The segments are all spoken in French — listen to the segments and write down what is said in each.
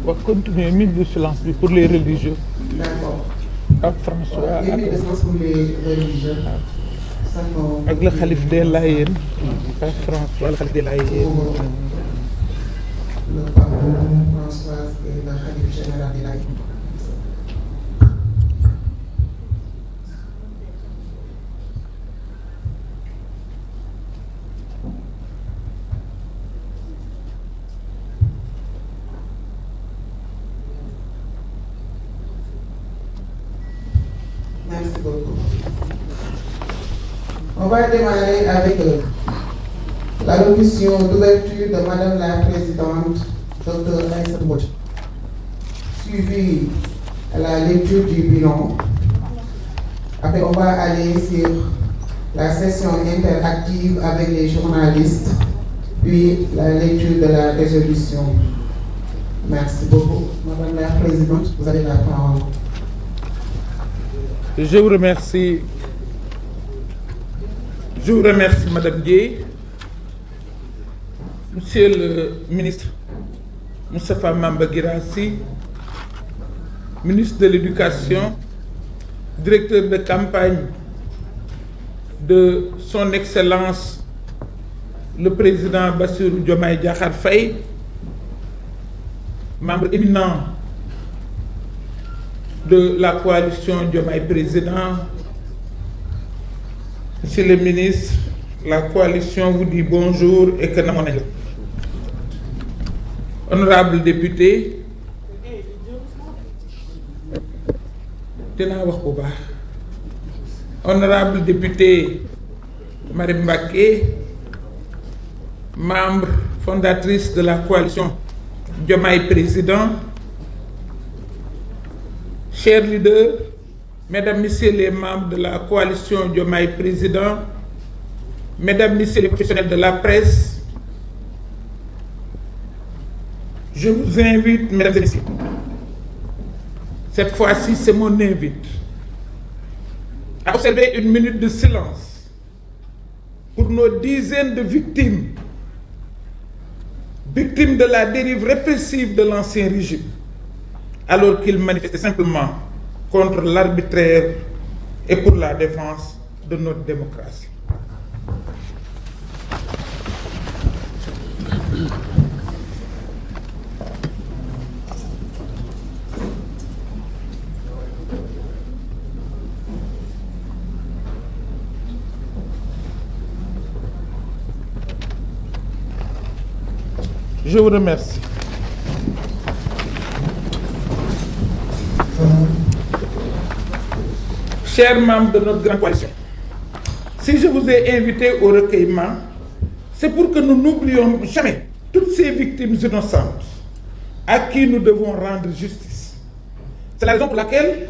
va continuer minute de silence pour les religieux. D'accord. Pape François Les minutes de silence pour les religieux. ak le khalife des Layènes. Pape François le khalife des Layènes. Le pape François et le khalife général des Layènes. Merci beaucoup. On va démarrer avec l'allocution d'ouverture de Madame la Présidente, Dr Aïssa Mbodj, suivie la lecture du bilan. Après, on va aller sur la session interactive avec les journalistes, puis la lecture de la résolution. Merci beaucoup. Madame la Présidente, vous avez la parole. Je vous remercie. Je vous remercie, Madame Gueye. Monsieur le ministre Moustapha Mamba Guirassy, ministre de l'Éducation, directeur de campagne de Son Excellence le Président Bassirou Diomaye Diakhar Faye, membre éminent de la coalition Diomaye Président. Monsieur le ministre, la coalition vous dit bonjour et que nous sommes. Honorable député, honorable député Marie Mbacké, membre fondatrice de la coalition Diomaye Président, chers leaders, Mesdames, Messieurs les membres de la coalition Diomaye Président, Mesdames, Messieurs les professionnels de la presse, je vous invite, Mesdames et Messieurs, cette fois-ci c'est mon invite, à observer une minute de silence pour nos dizaines de victimes, victimes de la dérive répressive de l'ancien régime, alors qu'ils manifestaient simplement contre l'arbitraire et pour la défense de notre démocratie. Je vous remercie. Chers membres de notre grande coalition, si je vous ai invité au recueillement, c'est pour que nous n'oublions jamais toutes ces victimes innocentes à qui nous devons rendre justice. C'est la raison pour laquelle,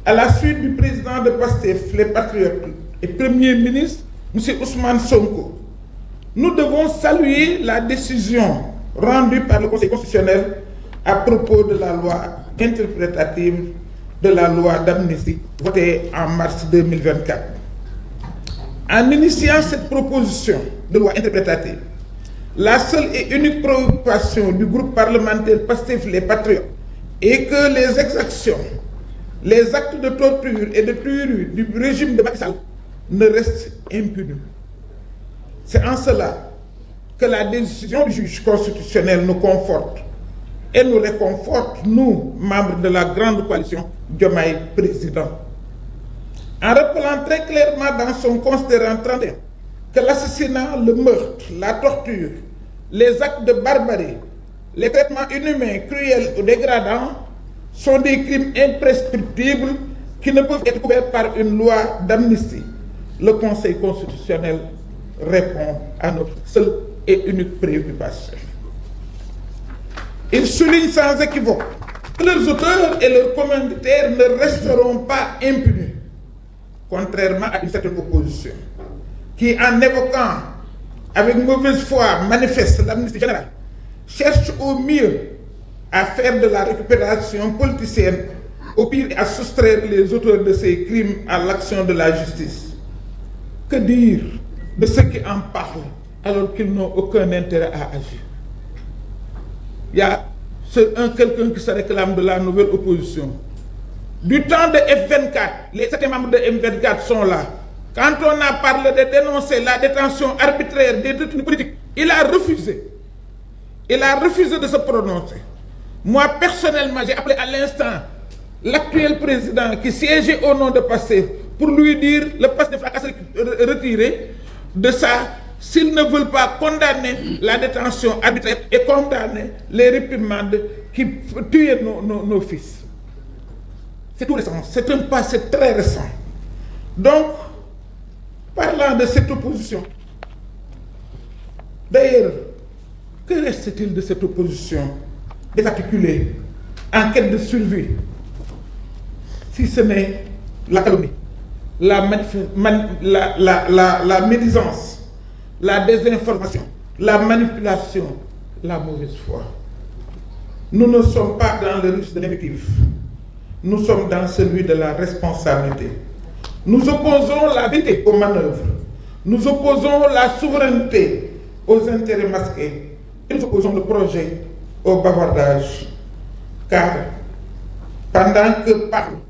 à la suite du président de PASTEF, les Patriotes et Premier ministre, M. Ousmane Sonko, nous devons saluer la décision rendue par le Conseil constitutionnel à propos de la loi interprétative de la loi d'amnistie votée en mars 2024. En initiant cette proposition de loi interprétative, la seule et unique préoccupation du groupe parlementaire PASTEF les Patriotes est que les exactions, les actes de torture et de tuerie du régime de Macky Sall ne restent impunis. C'est en cela que la décision du juge constitutionnel nous conforte et nous réconforte, nous, membres de la grande coalition Diomaye Président. En rappelant très clairement dans son considérant 31 que l'assassinat, le meurtre, la torture, les actes de barbarie, les traitements inhumains, cruels ou dégradants sont des crimes imprescriptibles qui ne peuvent être couverts par une loi d'amnistie. Le Conseil constitutionnel répond à notre seule et unique préoccupation. Il souligne sans équivoque que leurs auteurs et leurs commanditaires ne resteront pas impunis, contrairement à une certaine opposition, qui, en évoquant avec mauvaise foi manifeste l'amnistie générale, cherche au mieux à faire de la récupération politicienne, au pire à soustraire les auteurs de ces crimes à l'action de la justice. Que dire de ceux qui en parlent alors qu'ils n'ont aucun intérêt à agir? Il y a c'est quelqu'un qui se réclame de la nouvelle opposition. Du temps de F24, les 7 membres de F24 sont là. Quand on a parlé de dénoncer la détention arbitraire des détenus politiques, il a refusé. Il a refusé de se prononcer. Moi, personnellement, j'ai appelé à l'instant l'actuel président qui siégeait au nom de PASTEF pour lui dire le PASTEF a qu'à se retirer de ça s'ils ne veulent pas condamner la détention arbitraire et condamner les réprimandes qui tuaient nos fils. C'est tout récent, c'est un passé très récent. Donc, parlant de cette opposition, d'ailleurs, que reste-t-il de cette opposition désarticulée, en quête de survie, si ce n'est la calomnie, la médisance, la désinformation, la manipulation, la mauvaise foi? Nous ne sommes pas dans le risque de l'invective. Nous sommes dans celui de la responsabilité. Nous opposons la vérité aux manœuvres. Nous opposons la souveraineté aux intérêts masqués. Et nous opposons le projet au bavardage. Car pendant que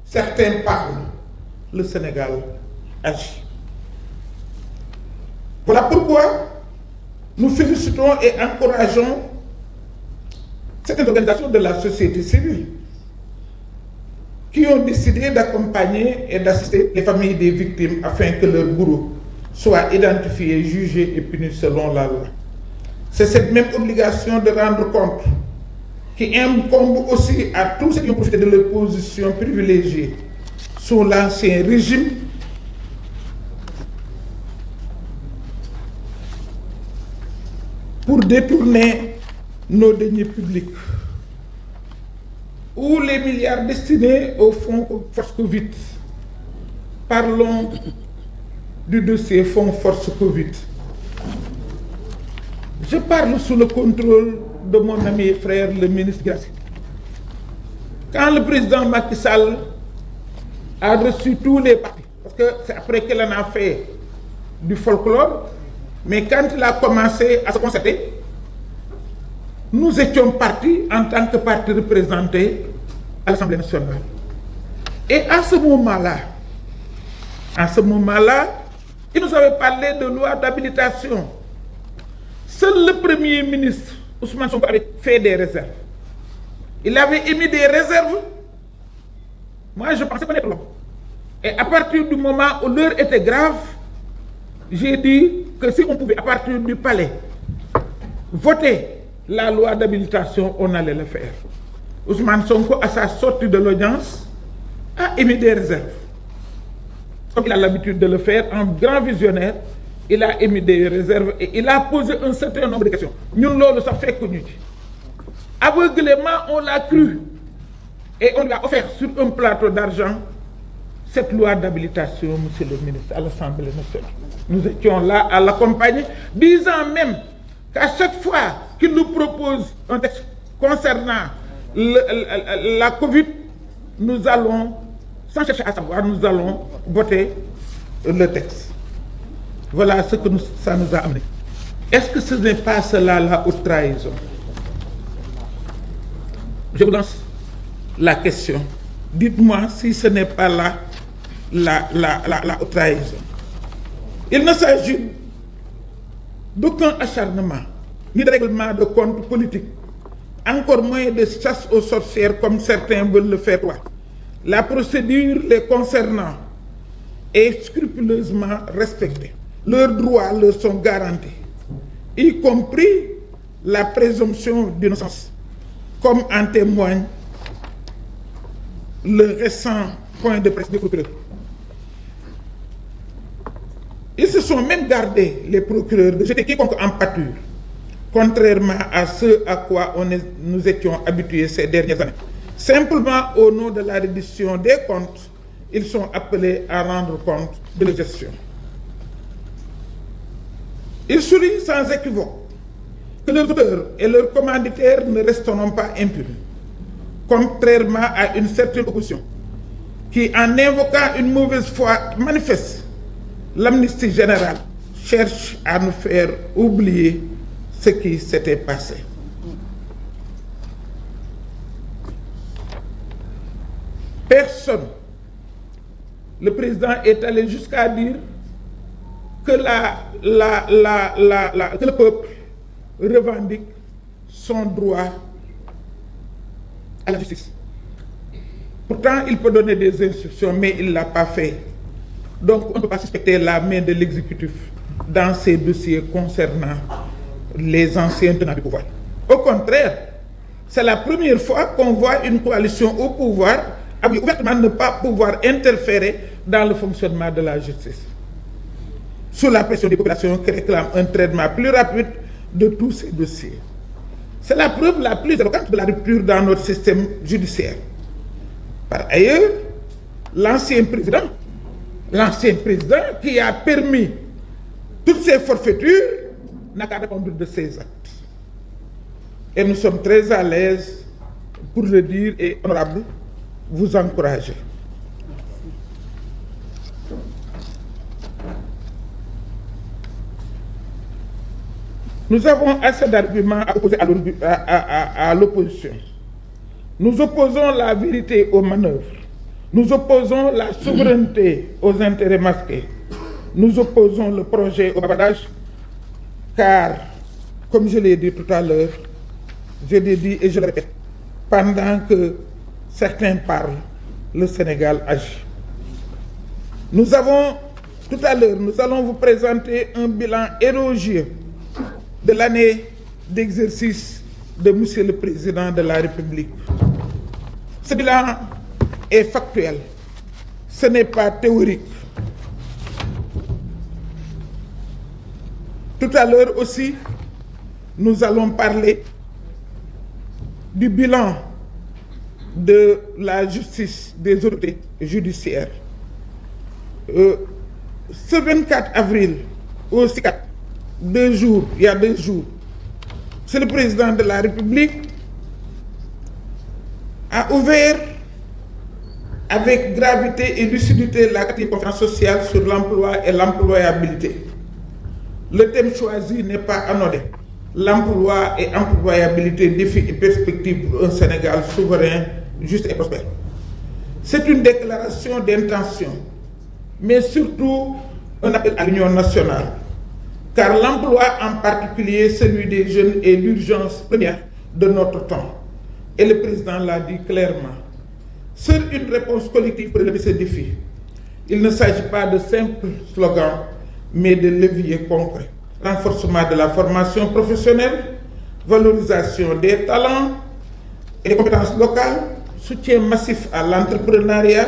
certains parlent, le Sénégal agit. Voilà pourquoi nous félicitons et encourageons certaines organisations de la société civile qui ont décidé d'accompagner et d'assister les familles des victimes afin que leurs bourreaux soient identifiés, jugés et punis selon la loi. C'est cette même obligation de rendre compte qui incombe aussi à tous ceux qui ont profité de leur position privilégiée sous l'ancien régime pour détourner nos deniers publics ou les milliards destinés au fonds Force Covid. Parlons du dossier fonds Force Covid. Je parle sous le contrôle de mon ami et frère, le ministre Guirassy. Quand le président Macky Sall a reçu tous les partis, parce que c'est après qu'il en a fait du folklore, mais quand il a commencé à se concerter, nous étions partis en tant que parti représenté à l'Assemblée nationale. Et à ce moment-là, il nous avait parlé de loi d'habilitation. Seul le Premier ministre, Ousmane Sonko, avait fait des réserves. Il avait émis des réserves. Moi, je pensais connaître l'homme. Et à partir du moment où l'heure était grave, j'ai dit que si on pouvait, à partir du palais, voter la loi d'habilitation, on allait le faire. Ousmane Sonko, à sa sortie de l'audience, a émis des réserves. Comme il a l'habitude de le faire, en grand visionnaire, il a émis des réserves et il a posé un certain nombre de questions. Nous, ça fait que nous. Aveuglément, on l'a cru. Et on lui a offert sur un plateau d'argent cette loi d'habilitation, monsieur le ministre, à l'Assemblée nationale. Nous étions là à l'accompagner, disant même qu'à chaque fois qu'il nous propose un texte concernant la Covid, nous allons, sans chercher à savoir, nous allons voter le texte. Voilà ce que ça nous a amené. Est-ce que ce n'est pas cela la haute trahison? Je vous lance la question. Dites-moi si ce n'est pas là la haute trahison. Il ne s'agit d'aucun acharnement, ni de règlement de compte politique, encore moins de chasse aux sorcières comme certains veulent le faire. La procédure les concernant est scrupuleusement respectée. Leurs droits leur sont garantis, y compris la présomption d'innocence, comme en témoigne le récent point de presse des procureurs. Ils se sont même gardés, les procureurs, de jeter quiconque en pâture, contrairement à ce à quoi nous étions habitués ces dernières années. Simplement, au nom de la reddition des comptes, ils sont appelés à rendre compte de la gestion. Ils soulignent sans équivoque que leurs auteurs et leurs commanditaires ne resteront pas impunis, contrairement à une certaine opposition qui, en invoquant une mauvaise foi manifeste, l'amnistie générale cherche à nous faire oublier ce qui s'était passé. personne, le président est allé jusqu'à dire que, que le peuple revendique son droit à la justice. Pourtant, il peut donner des instructions, mais il ne l'a pas fait. Donc, on ne peut pas suspecter la main de l'exécutif dans ces dossiers concernant les anciens tenants du pouvoir. Au contraire, c'est la première fois qu'on voit une coalition au pouvoir ouvertement ne pas pouvoir interférer dans le fonctionnement de la justice, sous la pression des populations qui réclament un traitement plus rapide de tous ces dossiers. C'est la preuve la plus éloquente de la rupture dans notre système judiciaire. Par ailleurs, l'ancien président qui a permis toutes ces forfaitures n'a qu'à répondre de ses actes. Et nous sommes très à l'aise pour le dire et honorable, vous encourager. Nous avons assez d'arguments à opposer à l'opposition. Nous opposons la vérité aux manœuvres. Nous opposons la souveraineté aux intérêts masqués. Nous opposons le projet au bavardage, car, comme je l'ai dit tout à l'heure, je l'ai dit et je le répète, pendant que certains parlent, le Sénégal agit. Tout à l'heure, nous allons vous présenter un bilan élogieux de l'année d'exercice de Monsieur le Président de la République. Ce bilan est factuel, ce n'est pas théorique. Tout à l'heure aussi, nous allons parler du bilan de la justice, des autorités judiciaires. Ce 24 avril, au CICAT, il y a 2 jours, c'est le président de la République a ouvert avec gravité et lucidité la 4e conférence sociale sur l'emploi et l'employabilité. Le thème choisi n'est pas anodin. L'emploi et employabilité, défis et perspectives pour un Sénégal souverain, juste et prospère. C'est une déclaration d'intention, mais surtout un appel à l'Union nationale, car l'emploi en particulier, celui des jeunes, est l'urgence première de notre temps. Et le président l'a dit clairement. Seule une réponse collective pour relever ce défi. Il ne s'agit pas de simples slogans, mais de leviers concrets. Renforcement de la formation professionnelle, valorisation des talents et des compétences locales, soutien massif à l'entrepreneuriat,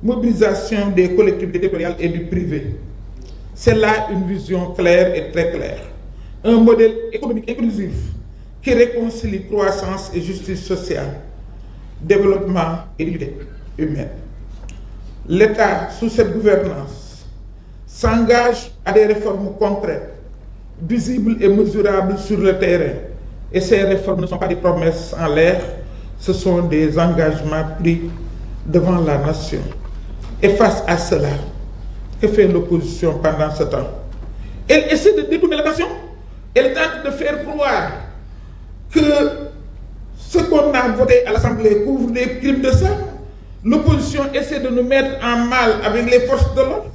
mobilisation des collectivités territoriales et du privé. C'est là une vision claire et très claire. Un modèle économique inclusif qui réconcilie croissance et justice sociale, développement et dignité humaine. L'État, sous cette gouvernance, s'engage à des réformes concrètes, visibles et mesurables sur le terrain. Et ces réformes ne sont pas des promesses en l'air, ce sont des engagements pris devant la nation. Et face à cela, que fait l'opposition pendant ce temps? Elle essaie de détourner l'attention. Elle tente de faire croire que ce qu'on a voté à l'Assemblée couvre des crimes de sang. L'opposition essaie de nous mettre en mal avec les forces de l'ordre.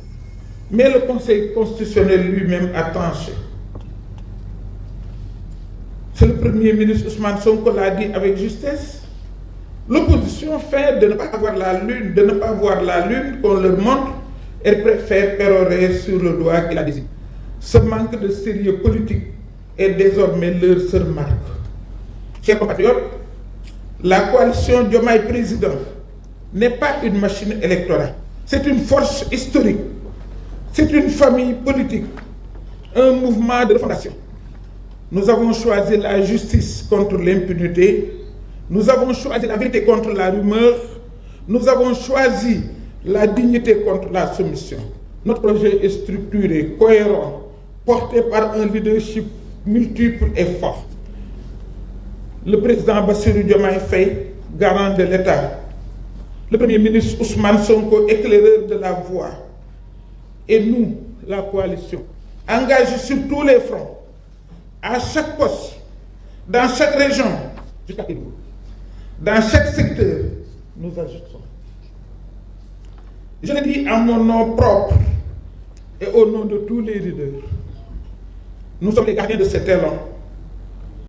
Mais le Conseil constitutionnel lui-même a tranché. C'est le Premier ministre Ousmane Sonko l'a dit avec justesse. L'opposition fait de ne pas avoir la lune, de ne pas voir la lune qu'on leur montre, elle préfère pérorer sur le doigt qu'il a désigné. Ce manque de sérieux politique est désormais leur seule marque. Chers compatriotes, la coalition Diomaye Président n'est pas une machine électorale. C'est une force historique. C'est une famille politique, un mouvement de fondation. Nous avons choisi la justice contre l'impunité. Nous avons choisi la vérité contre la rumeur. Nous avons choisi la dignité contre la soumission. Notre projet est structuré, cohérent, porté par un leadership multiple et fort. Le président Bassirou Diomaye Faye, garant de l'État. Le Premier ministre Ousmane Sonko, éclaireur de la voie. Et nous, la coalition, engagés sur tous les fronts, à chaque poste, dans chaque région, jusqu'à Kédougou, dans chaque secteur, nous agissons. Je le dis à mon nom propre et au nom de tous les leaders. Nous sommes les gardiens de cet élan.